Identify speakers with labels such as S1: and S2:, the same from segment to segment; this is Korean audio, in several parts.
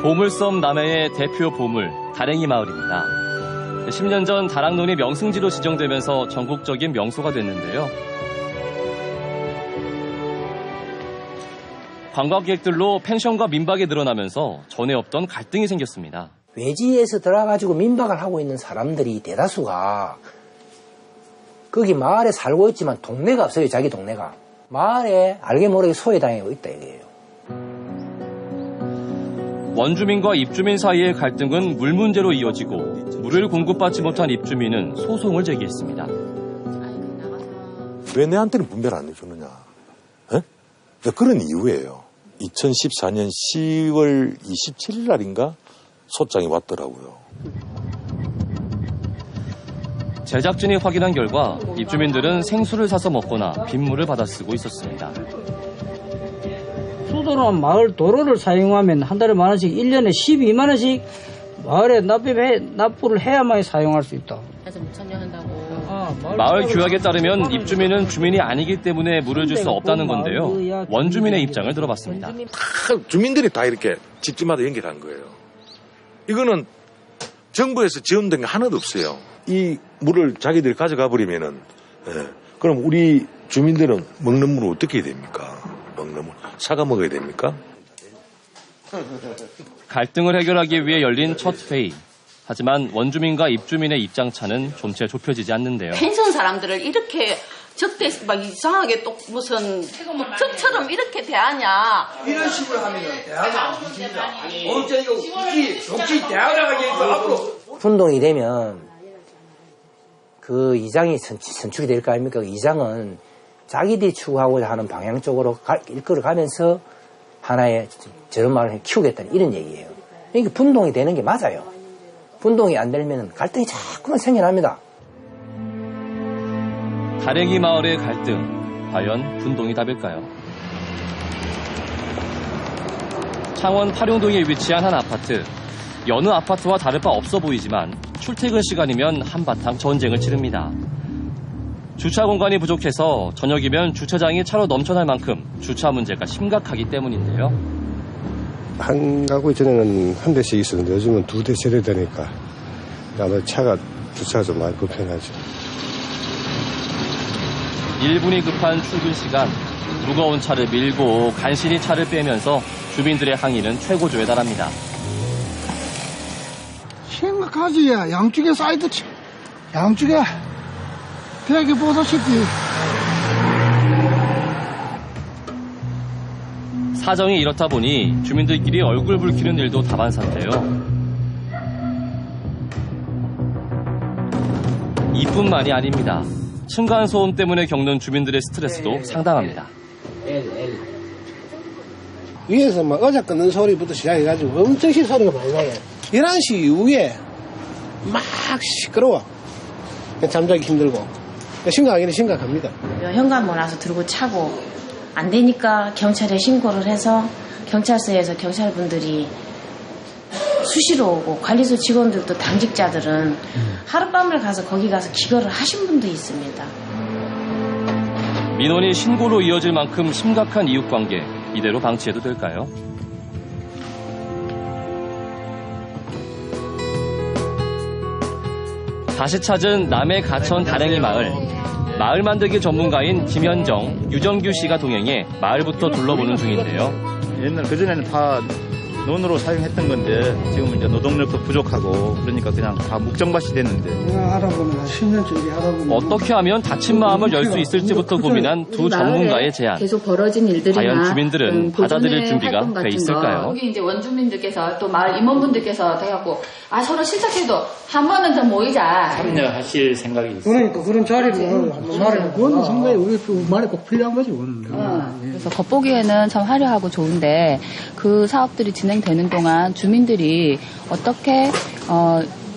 S1: 보물섬 남해의 대표 보물, 다랭이 마을입니다. 10년 전 다락론이 명승지로 지정되면서 전국적인 명소가 됐는데요. 관광객들로 펜션과 민박이 늘어나면서 전에 없던 갈등이 생겼습니다.
S2: 외지에서 들어가가지고 민박을 하고 있는 사람들이 대다수가 거기 마을에 살고 있지만 동네가 없어요. 자기 동네가. 마을에 알게 모르게 소외당하고 있다 이거예요.
S1: 원주민과 입주민 사이의 갈등은 물 문제로 이어지고 물을 공급받지 못한 입주민은 소송을 제기했습니다.
S3: 왜 내한테는 분배를 안 해주느냐. 그런 이유예요. 2014년 10월 27일 날인가 소장이 왔더라고요.
S1: 제작진이 확인한 결과 입주민들은 생수를 사서 먹거나 빗물을 받아 쓰고 있었습니다.
S4: 수도는 마을 도로를 사용하면 한 달에 10,000원씩, 1년에 12만 원씩 마을에 납부를 해야만 사용할 수 있다.
S5: 그래서 못 참여한다고.
S1: 마을 규약에 따르면 입주민은 주민이 아니기 때문에 물을 줄 수 없다는 건데요. 원주민의 입장을 들어봤습니다.
S3: 주민들이 다 이렇게 집집마다 연결한 거예요. 이거는 정부에서 지원된 게 하나도 없어요. 이 물을 자기들이 가져가 버리면은, 그럼 우리 주민들은 먹는 물은 어떻게 해야 됩니까? 먹는 물 사가 먹어야 됩니까?
S1: 갈등을 해결하기 위해 열린 첫 회의. 하지만 원주민과 입주민의 입장차는 좀채 좁혀지지 않는데요.
S5: 펜션 사람들을 이렇게 적대 막 이상하게 또 무슨 적처럼 이렇게 대하냐.
S6: 이런 식으로 하면 대화가 안 됩니다. 언제 이거 굳이 대화를 하기니까 앞으로
S2: 분동이 되면 그 이장이 선출이 될 거 아닙니까? 그 이장은 자기들이 추구하고자 하는 방향 쪽으로 이끌어 가면서 하나의 저런 마을을 키우겠다는 이런 얘기예요. 그러니까 분동이 되는 게 맞아요. 분동이 안 되면 갈등이 자꾸만 생겨납니다.
S1: 다랭이 마을의 갈등, 과연 분동이 답일까요? 창원 파룡동에 위치한 한 아파트. 여느 아파트와 다를 바 없어 보이지만 출퇴근 시간이면 한바탕 전쟁을 치릅니다. 주차 공간이 부족해서 저녁이면 주차장이 차로 넘쳐날 만큼 주차 문제가 심각하기 때문인데요.
S7: 한 가구 전에는 한 대씩 있었는데 요즘은 2대, 3대 되니까 아마 차가 주차가 좀 많이 불편하죠.
S1: 1분이 급한 출근 시간, 무거운 차를 밀고 간신히 차를 빼면서 주민들의 항의는 최고조에 달합니다.
S8: 심각하지. 양쪽에 사이드 양쪽에 되게 보다시피
S1: 사정이 이렇다 보니 주민들끼리 얼굴 붉히는 일도 다반사인데요. 이뿐만이 아닙니다. 층간소음 때문에 겪는 주민들의 스트레스도 상당합니다.
S8: 위에서 막 의자 끊는 소리부터 시작해가지고 엄청 소리가 많이 나요. 11시 이후에 막 시끄러워. 잠자기 힘들고. 심각하기는 심각합니다.
S5: 현관 몰아서 들고 차고 안 되니까 경찰에 신고를 해서 경찰서에서 경찰분들이 수시로 오고 관리소 직원들도 당직자들은 하룻밤을 가서 거기 가서 기거를 하신 분도 있습니다.
S1: 민원이 신고로 이어질 만큼 심각한 이웃관계, 이대로 방치해도 될까요? 다시 찾은 남해 가천 다랭이 마을. 마을 만들기 전문가인 김현정, 유정규 씨가 동행해 마을부터 둘러보는 중인데요.
S9: 옛날 그전에는 다 논으로 사용했던 건데 지금은 이제 노동력도 부족하고 그러니까 그냥 다 묵정밭이 됐는데.
S8: 알아보면 10년째 알아보면
S1: 어떻게 하면 다친 마음을 열 수 있을지부터 고민한 두 전문가의 제안.
S5: 계속 벌어진 일들이나
S1: 과연 주민들은 받아들일 준비가 돼 있을까요?
S5: 여기 이제 원주민들께서 또 마을 임원분들께서 돼갖고 서로 실적해도 한 번은 더 모이자.
S9: 참여하실 생각이 있어요.
S8: 그러니까 그런 자리를 한번 말해. 그건 상당히 우리 말에 꼭 필요한 거지.
S10: 그래서 겉보기에는 참 화려하고 좋은데 그 사업들이 진행되는 동안 주민들이 어떻게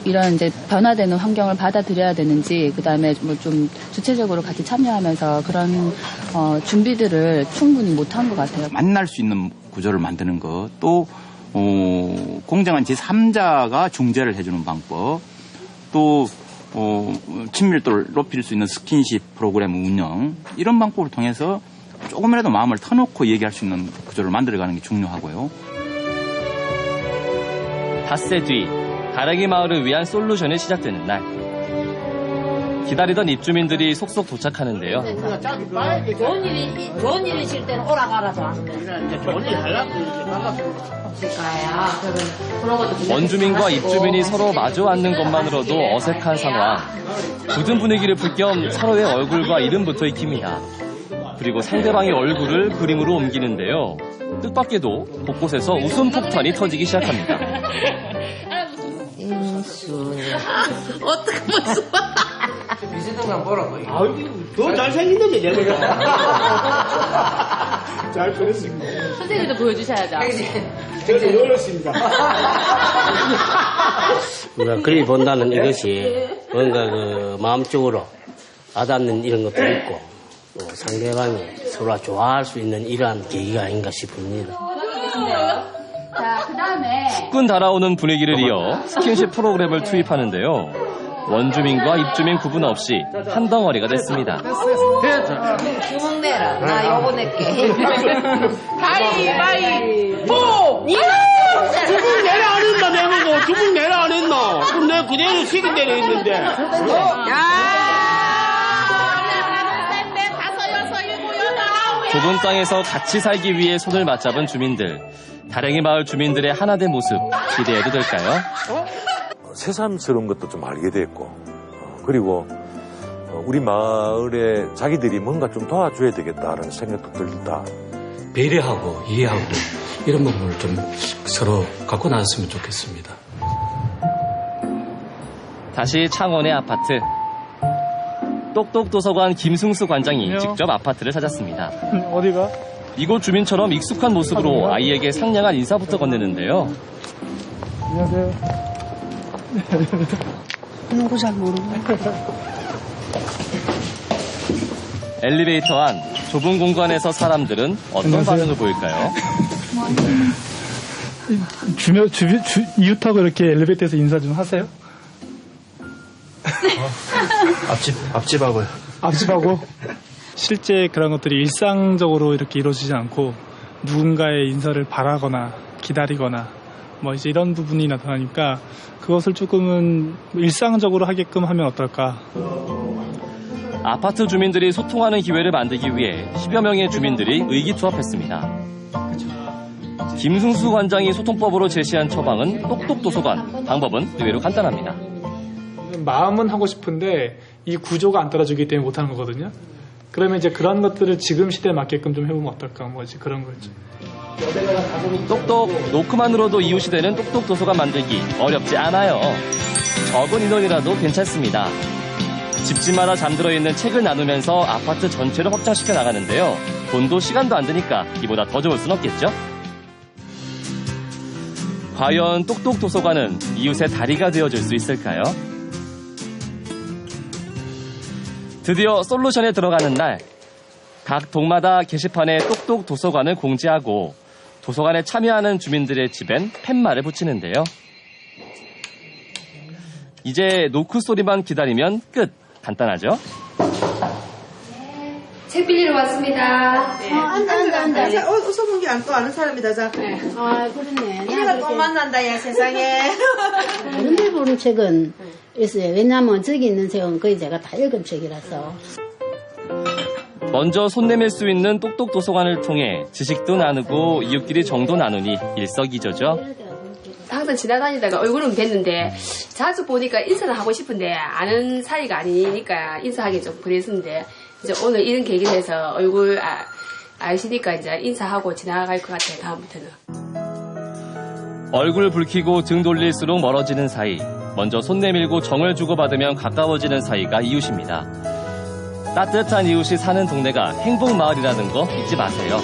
S10: 이런 이제 변화되는 환경을 받아들여야 되는지, 그다음에 뭐 좀 주체적으로 같이 참여하면서 그런 준비들을 충분히 못한 것 같아요.
S9: 만날 수 있는 구조를 만드는 것, 또 공정한 제3자가 중재를 해주는 방법, 또 친밀도를 높일 수 있는 스킨십 프로그램 운영, 이런 방법을 통해서 조금이라도 마음을 터놓고 얘기할 수 있는 구조를 만들어가는 게 중요하고요.
S1: 닷새 뒤 다랭이 마을을 위한 솔루션이 시작되는 날. 기다리던 입주민들이 속속 도착하는데요.
S11: 좋은 일이 있을 때는 오라가라도 하는 거야. 좋은 일 하려고 없을까요?
S1: 원주민과 입주민이 서로 마주 앉는 것만으로도 어색한 상황. 굳은 분위기를 풀 겸 서로의 얼굴과 이름부터 익힙니다. 그리고 상대방의 얼굴을 그림으로 옮기는데요. 뜻밖에도 곳곳에서 웃음 폭탄이 터지기 시작합니다.
S11: 어떻게 무슨
S6: 미세동강 보라고.
S8: 더 잘생겼는데, 내가. 잘 그렸습니다.
S10: 선생님도 보여주셔야죠.
S8: 제가 좀 놀랐습니다.
S12: 우리가 그림 본다는 이것이 뭔가 그 마음적으로 와닿는 이런 것도 있고 또 상대방이 서로 좋아할 수 있는 이러한 계기가 아닌가 싶습니다.
S10: 자, 그 다음에
S1: 후끈 달아오는 분위기를 이어 스킨십 프로그램을 투입하는데요. 원주민과 입주민 구분 없이 한 덩어리가 됐습니다.
S11: 주먹 내라. 나 요거 낼게.
S8: 가위바위보! 주먹 내라 안 했나, 내보고. 주먹 내라 안 했나. 그럼 내가 그대로 시킨 대로 했는데.
S1: 좁은 땅에서 같이 살기 위해 손을 맞잡은 주민들. 다랭이 마을 주민들의 하나된 모습 기대해도 될까요?
S3: 새삼스러운 것도 좀 알게 됐고, 그리고 우리 마을에 자기들이 뭔가 좀 도와줘야 되겠다라는 생각도 들다.
S13: 배려하고 이해하고 이런 부분을 좀 서로 갖고 나왔으면 좋겠습니다.
S1: 다시 창원의 아파트. 똑똑도서관 김승수 관장이 직접 아파트를 찾았습니다.
S14: 어디가?
S1: 이곳 주민처럼 익숙한 모습으로 아이에게 상냥한 인사부터 건네는데요.
S14: 안녕하세요.
S11: 누구 잘 모르고.
S1: 엘리베이터 안 좁은 공간에서 사람들은 어떤
S14: 안녕하세요.
S1: 반응을 보일까요?
S14: 이웃하고 이렇게 엘리베이터에서 인사 좀 하세요?
S13: 앞집하고요.
S14: 앞집하고? 실제 그런 것들이 일상적으로 이렇게 이루어지지 않고 누군가의 인사를 바라거나 기다리거나 뭐 이제 이런 부분이 나타나니까 그것을 조금은 일상적으로 하게끔 하면 어떨까.
S1: 아파트 주민들이 소통하는 기회를 만들기 위해 10여 명의 주민들이 의기투합했습니다. 김승수 관장이 소통법으로 제시한 처방은 똑똑도서관. 방법은 의외로 간단합니다.
S14: 마음은 하고 싶은데 이 구조가 안 따라주기 때문에 못하는 거거든요. 그러면 이제 그런 것들을 지금 시대에 맞게끔 좀 해보면 어떨까, 뭐지 그런 거죠.
S1: 똑똑 노크만으로도 이웃이 되는 똑똑도서관 만들기 어렵지 않아요. 적은 인원이라도 괜찮습니다. 집집마다 잠들어 있는 책을 나누면서 아파트 전체를 확장시켜 나가는데요. 돈도 시간도 안 드니까 이보다 더 좋을 순 없겠죠? 과연 똑똑도서관은 이웃의 다리가 되어줄 수 있을까요? 드디어 솔루션에 들어가는 날, 각 동마다 게시판에 똑똑도서관을 공지하고 도서관에 참여하는 주민들의 집엔 팻말을 붙이는데요. 이제 노크 소리만 기다리면 끝. 간단하죠?
S15: 책 빌리러 왔습니다.
S16: 앉아. 웃어본 게 또 아는 사람이다, 자.
S11: 아, 그러네.
S16: 이래가 또 만난다, 야, 세상에.
S11: 다른 데 보는 책은 있어요. 왜냐면 저기 있는 책은 거의 제가 다 읽은 책이라서.
S1: 먼저 손 내밀 수 있는 똑똑도서관을 통해 지식도 나누고 이웃끼리 정도 나누니 일석이조죠.
S15: 항상 지나다니다가 얼굴은 뵀는데 자주 보니까 인사를 하고 싶은데 아는 사이가 아니니까 인사하기 좀 그랬었는데 이제 오늘 이런 계기를 해서 얼굴 아시니까 이제 인사하고 지나갈 것 같아요. 다음부터는.
S1: 얼굴 붉히고 등 돌릴수록 멀어지는 사이. 먼저 손 내밀고 정을 주고받으면 가까워지는 사이가 이웃입니다. 따뜻한 이웃이 사는 동네가 행복마을이라는 거 잊지 마세요.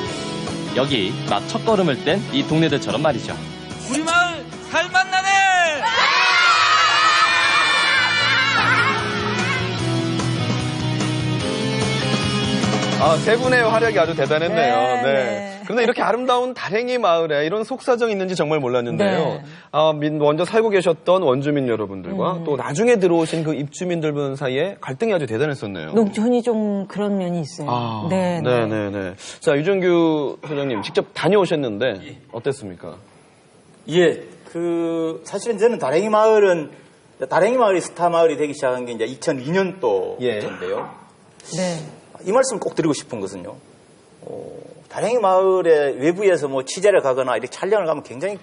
S1: 여기 막 첫걸음을 뗀 이 동네들처럼 말이죠.
S17: 우리 마을 살맛나네!
S18: 세 분의 활약이 아주 대단했네요.
S19: 네,
S18: 네.
S19: 네.
S18: 그런데 이렇게 아름다운 다랭이 마을에 이런 속사정이 있는지 정말 몰랐는데요.
S19: 네.
S18: 먼저 살고 계셨던 원주민 여러분들과 또 나중에 들어오신 그 입주민들 사이에 갈등이 아주 대단했었네요.
S19: 농촌이 좀 그런 면이 있어요. 네.
S18: 자, 유정규 소장님 직접 다녀오셨는데 어땠습니까?
S13: 예,
S9: 사실은 저는 다랭이 마을이 스타 마을이 되기 시작한 게 이제 2002년도인데요.
S19: 네.
S9: 이 말씀 꼭 드리고 싶은 것은요. 다랭이 마을의 외부에서 뭐 취재를 가거나 이렇게 촬영을 가면 굉장히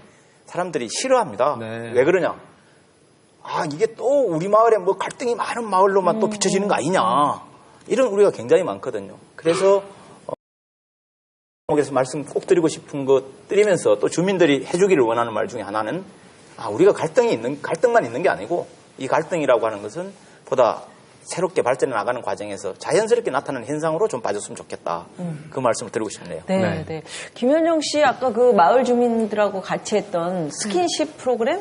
S9: 사람들이 싫어합니다.
S18: 네.
S9: 왜 그러냐? 이게 또 우리 마을에 뭐 갈등이 많은 마을로만 또 비춰지는 거 아니냐. 이런 우려가 굉장히 많거든요. 그래서 그래서 말씀 꼭 드리고 싶은 것 드리면서 또 주민들이 해주기를 원하는 말 중에 하나는 우리가 갈등만 있는 게 아니고 이 갈등이라고 하는 것은 보다 새롭게 발전해 나가는 과정에서 자연스럽게 나타나는 현상으로 좀 봐줬으면 좋겠다. 그 말씀을 드리고 싶네요.
S19: 네, 네. 김현영 씨 아까 그 마을 주민들하고 같이 했던 스킨십 프로그램?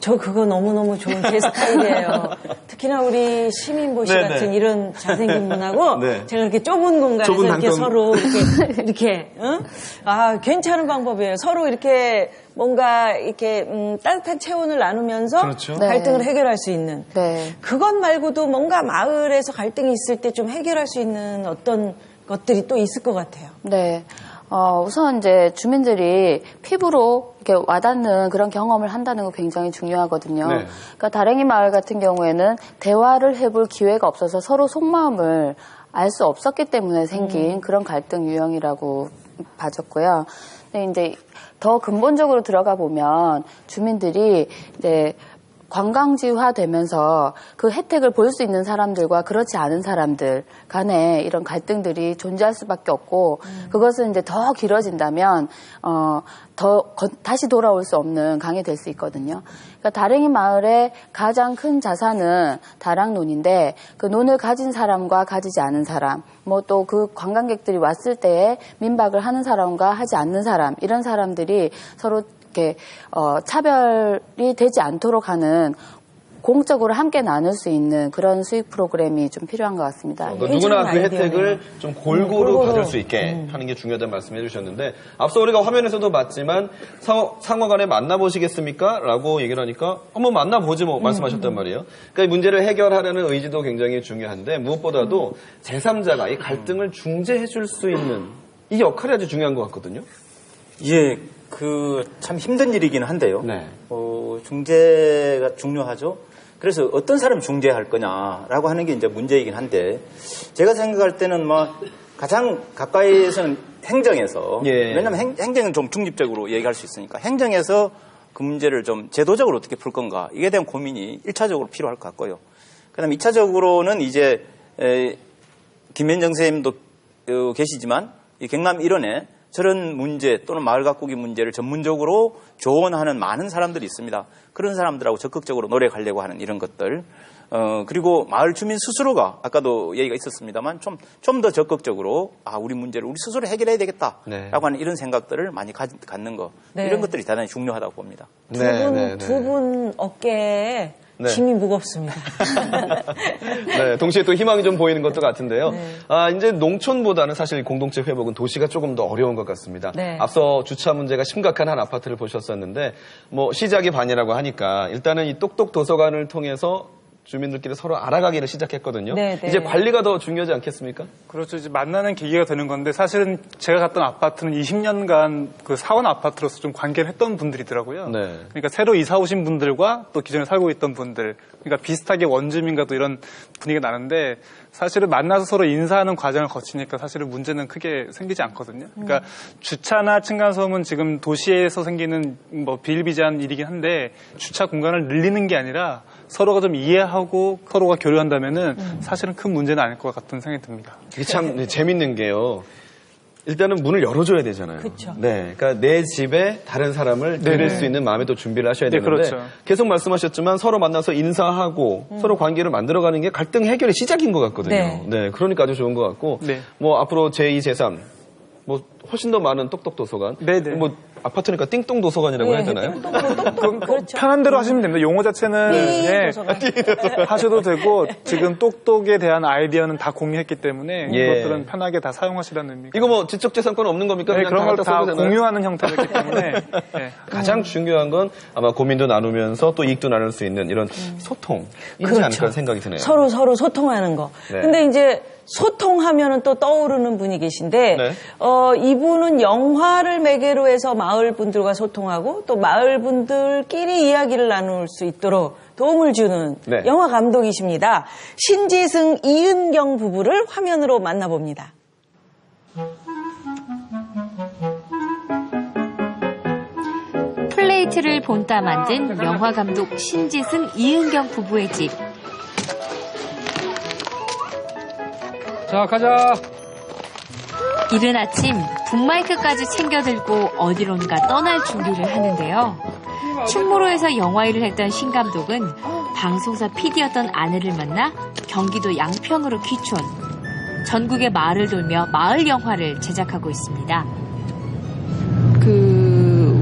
S19: 저 그거 너무너무 좋은 제 스타일이에요. 특히나 우리 시민보 씨
S18: 네네.
S19: 같은 이런 잘생긴 분하고
S18: 네.
S19: 제가 이렇게 좁은 공간에서
S18: 좁은
S19: 이렇게
S18: 단통.
S19: 서로 이렇게 응? 괜찮은 방법이에요. 서로 이렇게 뭔가 이렇게 따뜻한 체온을 나누면서
S18: 그렇죠.
S19: 갈등을
S10: 네.
S19: 해결할 수 있는. 그것 말고도 뭔가 마을에서 갈등이 있을 때 좀 해결할 수 있는 어떤 것들이 또 있을 것 같아요.
S10: 네. 우선 이제 주민들이 피부로 이렇게 와닿는 그런 경험을 한다는 거 굉장히 중요하거든요.
S18: 네.
S10: 그러니까 다랭이 마을 같은 경우에는 대화를 해볼 기회가 없어서 서로 속마음을 알 수 없었기 때문에 생긴 그런 갈등 유형이라고 봐졌고요. 근데 이제 더 근본적으로 들어가 보면 주민들이 이제 관광지화 되면서 그 혜택을 볼 수 있는 사람들과 그렇지 않은 사람들 간에 이런 갈등들이 존재할 수밖에 없고 그것은 이제 더 길어진다면 다시 돌아올 수 없는 강이 될 수 있거든요. 그러니까 다랭이 마을의 가장 큰 자산은 다락논인데 그 논을 가진 사람과 가지지 않은 사람, 뭐 또 그 관광객들이 왔을 때에 민박을 하는 사람과 하지 않는 사람 이런 사람들이 서로 이렇게 차별이 되지 않도록 하는 공적으로 함께 나눌 수 있는 그런 수익 프로그램이 좀 필요한 것 같습니다.
S18: 누구나 그 혜택을 좀 골고루 받을 수 있게 하는 게 중요하다는 말씀해 주셨는데 앞서 우리가 화면에서도 봤지만 상호간에 만나보시겠습니까? 라고 얘기를 하니까 한번 만나보지 뭐 말씀하셨단 말이에요. 그러니까 이 문제를 해결하려는 의지도 굉장히 중요한데 무엇보다도 제3자가 이 갈등을 중재해 줄 수 있는 이 역할이 아주 중요한 것 같거든요.
S9: 예, 참 힘든 일이긴 한데요. 중재가 중요하죠. 그래서 어떤 사람 중재할 거냐라고 하는 게 이제 문제이긴 한데 제가 생각할 때는 가장 가까이에서는 행정에서 왜냐하면 행정은 좀 중립적으로 얘기할 수 있으니까 행정에서 그 문제를 좀 제도적으로 어떻게 풀 건가 이에 대한 고민이 1차적으로 필요할 것 같고요. 그다음 2차적으로는 이제 김현정 선생님도 계시지만 이 경남 일원에 저런 문제 또는 마을 가꾸기 문제를 전문적으로 조언하는 많은 사람들이 있습니다. 그런 사람들하고 적극적으로 노력하려고 하는 이런 것들. 그리고 마을 주민 스스로가 아까도 얘기가 있었습니다만 좀 더 적극적으로 우리 문제를 우리 스스로 해결해야 되겠다라고 하는 이런 생각들을 많이 갖는 거. 이런 것들이 대단히 중요하다고 봅니다.
S19: 두 분 어깨에 힘이 무겁습니다.
S18: 네, 동시에 또 희망이 좀 보이는 것도 같은데요. 이제 농촌보다는 사실 공동체 회복은 도시가 조금 더 어려운 것 같습니다. 앞서 주차 문제가 심각한 한 아파트를 보셨었는데 시작이 반이라고 하니까 일단은 이 똑똑 도서관을 통해서 주민들끼리 서로 알아가기를 시작했거든요. 이제 관리가 더 중요하지 않겠습니까?
S14: 그렇죠. 이제 만나는 계기가 되는 건데 사실은 제가 갔던 아파트는 20년간 그 사원 아파트로서 좀 관계를 했던 분들이더라고요. 그러니까 새로 이사 오신 분들과 또 기존에 살고 있던 분들, 그러니까 비슷하게 원주민과도 이런 분위기가 나는데 사실은 만나서 서로 인사하는 과정을 거치니까 사실은 문제는 크게 생기지 않거든요. 그러니까 주차나 층간소음은 지금 도시에서 생기는 비일비재한 일이긴 한데 주차 공간을 늘리는 게 아니라 서로가 좀 이해하고 서로가 교류한다면은 사실은 큰 문제는 아닐 것 같은 생각이 듭니다.
S18: 이게 참 재밌는 게요. 일단은 문을 열어줘야 되잖아요.
S19: 그쵸.
S18: 그러니까 내 집에 다른 사람을 들일 수 있는 마음의 또 준비를 하셔야 되는데
S14: 그렇죠.
S18: 계속 말씀하셨지만 서로 만나서 인사하고 서로 관계를 만들어가는 게 갈등 해결의 시작인 것 같거든요. 그러니까 아주 좋은 것 같고 앞으로 제2, 제3 훨씬 더 많은 똑똑 도서관. 아파트니까 띵똥 도서관이라고 해야 되나요?
S14: 그렇죠. 편한 대로 하시면 됩니다. 용어 자체는 하셔도 되고 지금 똑똑에 대한 아이디어는 다 공유했기 때문에 그것들은 편하게 다 사용하시라는 의미가.
S18: 이거 지적재산권 없는 겁니까? 그냥
S14: 그런 걸 다 공유하는 형태였기 때문에
S18: 가장 중요한 건 아마 고민도 나누면서 또 이익도 나눌 수 있는 이런 소통이지 않을까 생각이 드네요.
S19: 서로 소통하는 거. 근데 이제 소통하면은 또 떠오르는 분이 계신데,
S18: 네.
S19: 이분은 영화를 매개로 해서 마을 분들과 소통하고 또 마을 분들끼리 이야기를 나눌 수 있도록 도움을 주는
S18: 네.
S19: 영화 감독이십니다. 신지승, 이은경 부부를 화면으로 만나봅니다.
S20: 플레이트를 본따 만든 영화 감독 신지승, 이은경 부부의 집.
S21: 자, 가자.
S20: 이른 아침 붐마이크까지 챙겨 들고 어디론가 떠날 준비를 하는데요. 충무로에서 영화일을 했던 신 감독은 방송사 PD였던 아내를 만나 경기도 양평으로 귀촌. 전국의 마을을 돌며 마을 영화를 제작하고 있습니다.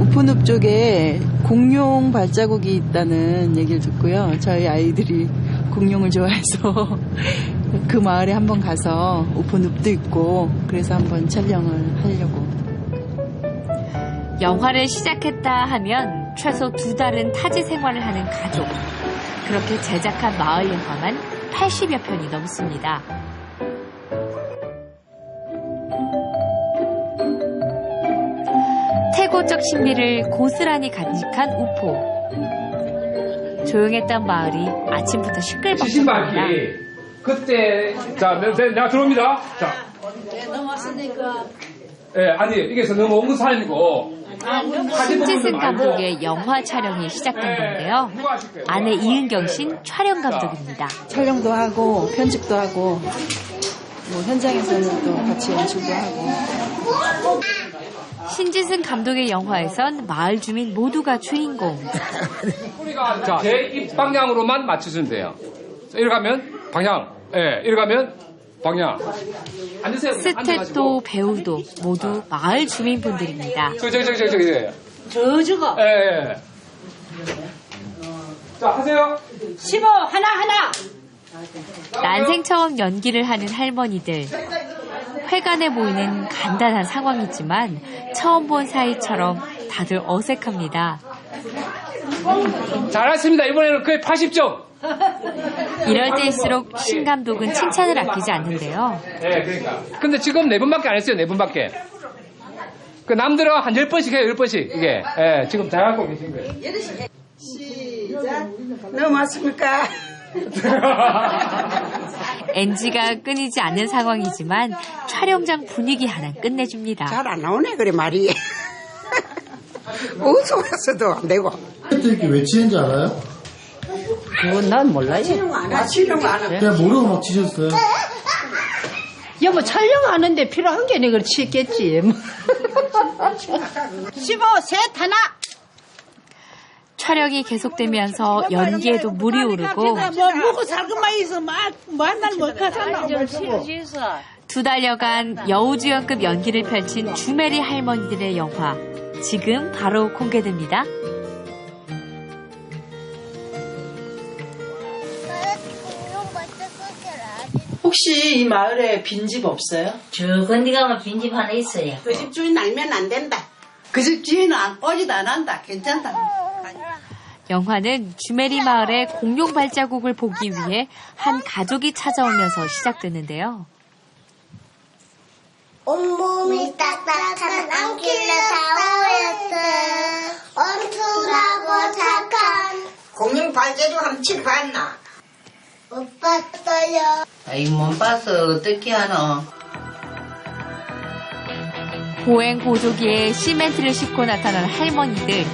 S22: 우포늪 쪽에 공룡 발자국이 있다는 얘기를 듣고요. 저희 아이들이 공룡을 좋아해서 그 마을에 한번 가서 우포늪도 있고 그래서 한번 촬영을 하려고.
S20: 영화를 시작했다 하면 최소 2달은 타지 생활을 하는 가족. 그렇게 제작한 마을 영화만 80여 편이 넘습니다. 태고적 신비를 고스란히 간직한 우포. 조용했던 마을이 아침부터 시끌벅적합니다.
S21: 그때 자, 내가 들어옵니다. 자,
S11: 넘어왔으니까.
S21: 아니 이게 너무 온 삶이고.
S20: 신지승 감독의 영화 촬영이 시작된 건데요. 아내 이은경 씨는 촬영 감독입니다.
S22: 촬영도 하고 편집도 하고 뭐 현장에서는 또 같이 연출도 하고.
S20: 신지승 감독의 영화에선 마을 주민 모두가 주인공.
S21: 자, 제 입 방향으로만 맞추시면 돼요. 이렇게 가면 방향, 이렇게 가면 방향. 앉으세요.
S20: 스태프도 배우도 모두 마을 주민분들입니다.
S11: 저주고.
S21: 자, 하세요.
S11: 15 하나.
S20: 난생 처음 연기를 하는 할머니들. 회관에 모이는 간단한 상황이지만 처음 본 사이처럼 다들 어색합니다.
S21: 잘했습니다. 이번에는 거의 80점.
S20: 이럴 때일수록 신 감독은 칭찬을 아끼지 않는데요.
S21: 그러니까. 근데 지금 4번밖에 안 했어요. 4번밖에. 그 남들은 한 10번씩 해요. 10번씩. 이게. 지금 잘하고 계신 거예요.
S11: 시작. 넘어왔습니까?
S20: NG가 끊이지 않는 상황이지만 촬영장 분위기 하나 끝내줍니다.
S11: 잘 안 나오네 그래 말이. 어디서 왔어도 안 되고.
S23: 그때 이렇게 왜 치는지 알아요?
S4: 그건 난 몰라요.
S11: 치는 안 해.
S23: 그냥 모르고 막 치셨어요?
S4: 뭐 촬영하는데 필요한 게 이걸 치겠지.
S11: 15 셋 하나.
S20: 촬영이 계속되면서 연기에도 물이 오르고
S11: 뭐 먹고 살것만 있어 만날 못 가잖아.
S20: 2달여간 여우주연급 연기를 펼친 주메리 할머니들의 영화 지금 바로 공개됩니다.
S24: 혹시 이 마을에 빈집 없어요?
S11: 저 건디 가면 빈집 하나 있어요. 그 집 주인 알면 안 된다. 그 집 주인은 오지도 안 한다. 괜찮다.
S20: 영화는 주메리 마을의 공룡 발자국을 보기 위해 한 가족이 찾아오면서 시작되는데요.
S25: 온몸이 딱딱한 안길래 다 오였어. 엄청나고 착한
S11: 공룡 발자국 한번 치러봤나?
S25: 못 봤어요.
S11: 아이 못 봤어. 어떻게 하노?
S20: 보행보조기에 시멘트를 싣고 나타난 할머니들.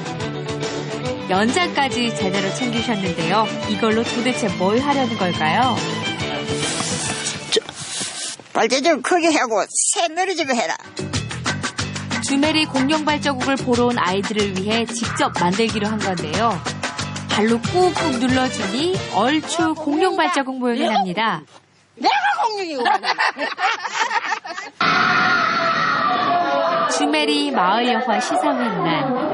S20: 연장까지 제대로 챙기셨는데요. 이걸로 도대체 뭘 하려는 걸까요?
S11: 발자국 크게 하고 새누리지게 해라.
S20: 주메리 공룡 발자국을 보러 온 아이들을 위해 직접 만들기로 한 건데요. 발로 꾹꾹 눌러주니 얼추 공룡 발자국 모양이 납니다.
S11: 내가 공룡이고.
S20: 주메리 마을 영화 시상회 날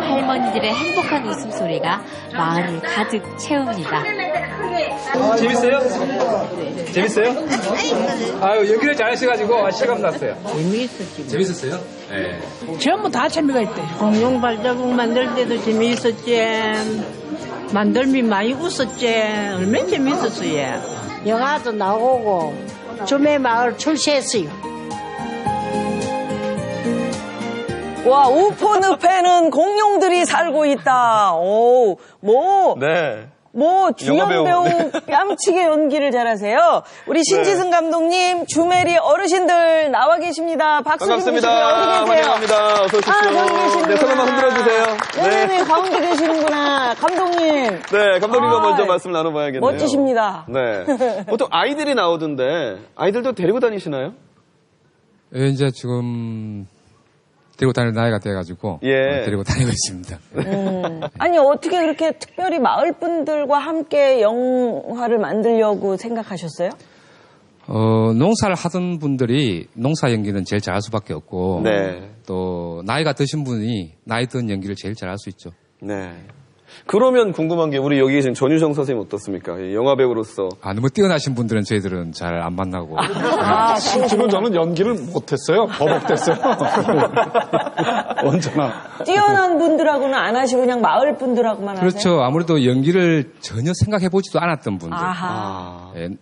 S20: 할머니들의 행복한 웃음소리가 마을을 가득 채웁니다.
S21: 재밌어요? 재밌어요? 아유, 연기를 잘하셔가지고 실감 났어요. 재밌었어요? 네.
S4: 전부 다 재미가 있대. 공룡 발자국 만들 때도 재미있었지. 만들면 많이 웃었지. 얼마나 재미있었어요.
S11: 영화도 나오고 주매 마을 출시했어요.
S19: 와, 우포늪에는 공룡들이 살고 있다. 오,
S18: 네.
S19: 주연 배우 뺨치게 연기를 잘하세요. 우리 신지승 감독님, 주메리 어르신들 나와 계십니다. 박수 좀 주시고요.
S18: 반갑습니다.
S19: 어디 계세요?
S18: 환영합니다. 어서 오십시오.
S19: 저기 계시는구나.
S18: 네, 손 한번 흔들어주세요.
S19: 네네, 가운데 계시는구나. 감독님.
S18: 네, 감독님과 먼저 말씀 나눠봐야겠네요.
S19: 멋지십니다.
S18: 네. 보통 아이들이 나오던데, 아이들도 데리고 다니시나요?
S2: 예, 이제 지금 데리고 다닐 나이가 돼가지고 데리고 다니고 있습니다.
S19: 아니, 어떻게 그렇게 특별히 마을 분들과 함께 영화를 만들려고 생각하셨어요?
S2: 농사를 하던 분들이 농사 연기는 제일 잘할 수밖에 없고 또 나이가 드신 분이 나이 든 연기를 제일 잘할 수 있죠.
S18: 네. 그러면 궁금한 게 우리 여기 계신 전유정 선생님 어떻습니까? 영화 배우로서.
S2: 너무 뛰어나신 분들은 저희들은 잘 안 만나고.
S5: 실제로 저는 연기를 못했어요. 버벅댔어요. 언제나.
S19: 뛰어난 분들하고는 안 하시고 그냥 마을 분들하고만 하세요?
S2: 그렇죠. 아무래도 연기를 전혀 생각해보지도 않았던 분들.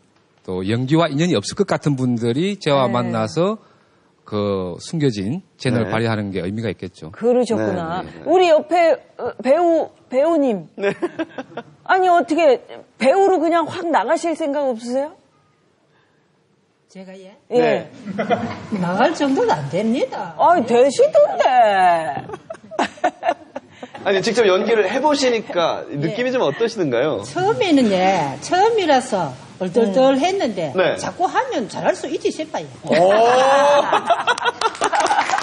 S2: 또 연기와 인연이 없을 것 같은 분들이 저와 만나서 그 숨겨진 재능을 발휘하는 게 의미가 있겠죠.
S19: 그러셨구나. 우리 옆에 배우님. 아니, 어떻게 배우로 그냥 확 나가실 생각 없으세요?
S11: 제가
S19: 예.
S11: 나갈 정도는 안 됩니다.
S19: 되시던데.
S18: 아니, 직접 연기를 해보시니까 느낌이 좀 어떠시던가요?
S11: 처음에는 처음이라서 얼떨떨 했는데 자꾸 하면 잘할 수 있지 싶어요.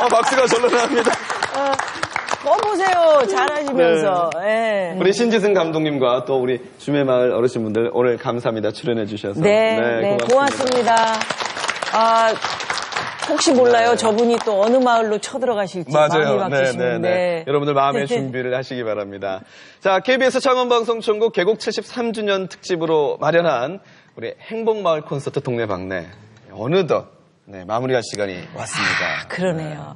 S18: 박수가 절로 나옵니다.
S19: 보세요. 잘하시면서.
S18: 우리 신지승 감독님과 또 우리 주매마을 어르신분들 오늘 감사합니다. 출연해 주셔서.
S19: 네, 고맙습니다. 혹시 몰라요. 저분이 또 어느 마을로 쳐들어가실지.
S18: 맞아요.
S19: 마음이 바뀌시는데.
S18: 여러분들 마음의 준비를 하시기 바랍니다. 자, KBS 창원방송총국 개국 73주년 특집으로 마련한 우리 행복마을 콘서트 동네방네. 어느덧 마무리할 시간이 왔습니다.
S19: 그러네요.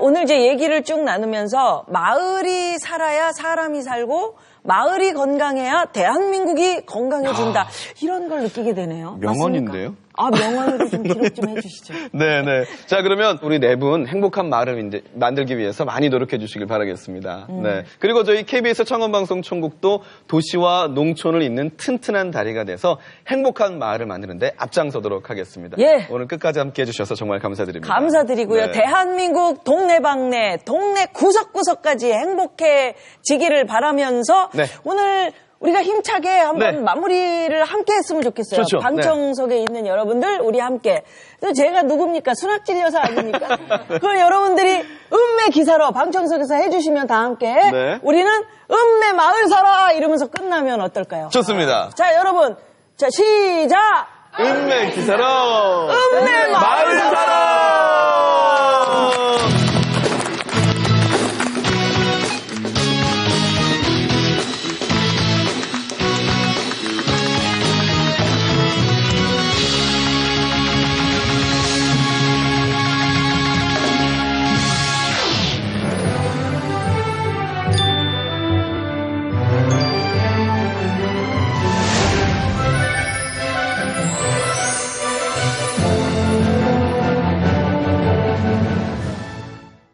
S19: 오늘 이제 얘기를 쭉 나누면서 마을이 살아야 사람이 살고 마을이 건강해야 대한민국이 건강해진다. 이런 걸 느끼게 되네요.
S18: 명언인데요?
S19: 명언으로 좀 기록 좀 해주시죠.
S18: 네네. 자, 그러면 우리 네 분 행복한 마을을 이제 만들기 위해서 많이 노력해 주시길 바라겠습니다. 네. 그리고 저희 KBS 창원방송총국도 도시와 농촌을 잇는 튼튼한 다리가 돼서 행복한 마을을 만드는데 앞장서도록 하겠습니다. 오늘 끝까지 함께 해주셔서 정말 감사드립니다.
S19: 감사드리고요. 대한민국 동네방네, 동네 구석구석까지 행복해지기를 바라면서 오늘 우리가 힘차게 한번 마무리를 함께 했으면 좋겠어요.
S18: 좋죠.
S19: 방청석에 있는 여러분들 우리 함께. 또 제가 누굽니까? 순학질 여사 아닙니까? 그럼 여러분들이 음매 기사로 방청석에서 해주시면 다 함께 우리는 음매 마을 살아 이러면서 끝나면 어떨까요?
S18: 좋습니다.
S19: 자, 여러분. 자, 시작!
S18: 음매 기사로
S19: 음매 마을 살아!